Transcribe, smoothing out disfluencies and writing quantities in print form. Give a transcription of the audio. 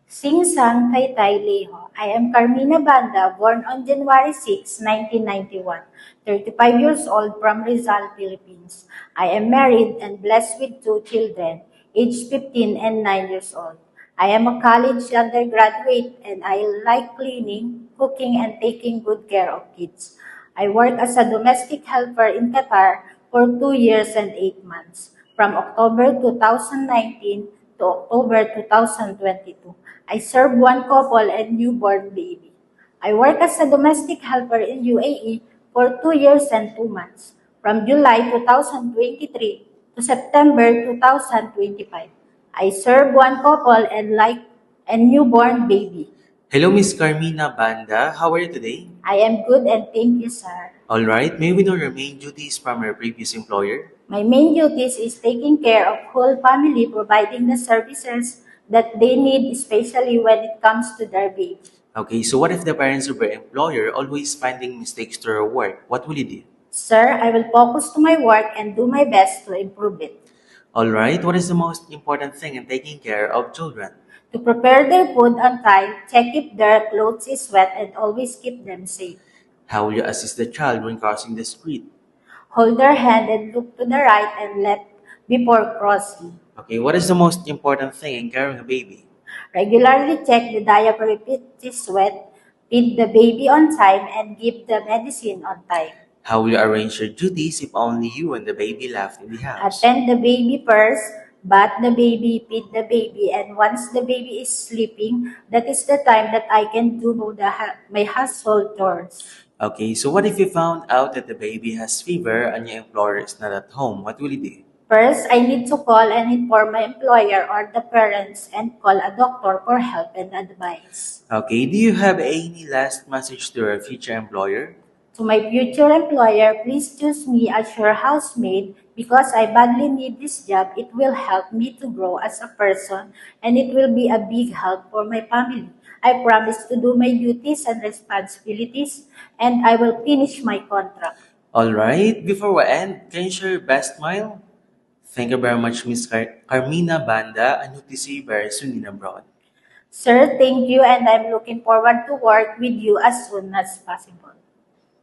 Sing Sang Tai Tai Leho. I am Carmina Banda, born on January 6, 1991, 35 years old from Rizal, Philippines. I am married and blessed with two children, aged 15 and 9 years old. I am a college undergraduate and I like cleaning, cooking, and taking good care of kids. I work as a domestic helper in Qatar for 2 years and 8 months, from October 2019 to October 2022. I serve one couple and newborn baby. I work as a domestic helper in UAE for 2 years and 2 months, from July 2023 to September 2025. I serve one couple and newborn baby. Hello, Miss Carmina Banda. How are you today? I am good and thank you, sir. All right. May we know your main duties from your previous employer? My main duties is taking care of whole family, providing the services that they need, especially when it comes to their baby. Okay, so what if the parents of your employer always finding mistakes to your work? What will you do? Sir, I will focus to my work and do my best to improve it. All right. What is the most important thing in taking care of children? To prepare their food on time, check if their clothes is wet, and always keep them safe. How will you assist the child when crossing the street? Hold their hand and look to the right and left before crossing. Okay, what is the most important thing in carrying a baby? Regularly check the diaper if it is wet, feed the baby on time, and give the medicine on time. How will you arrange your duties if only you and the baby left in the house? Attend the baby first, bath the baby, feed the baby, and once the baby is sleeping, that is the time that I can do my household chores. Okay, so what if you found out that the baby has fever and your employer is not at home? What will you do? First, I need to call and inform my employer or the parents and call a doctor for help and advice. Okay, do you have any last message to your future employer? To my future employer, please choose me as your housemaid because I badly need this job. It will help me to grow as a person and it will be a big help for my family. I promise to do my duties and responsibilities and I will finish my contract. All right, before we end, can you share your best smile? Thank you very much, Miss Carmina Banda, and hope to see you very soon in abroad. Sir, thank you and I'm looking forward to work with you as soon as possible.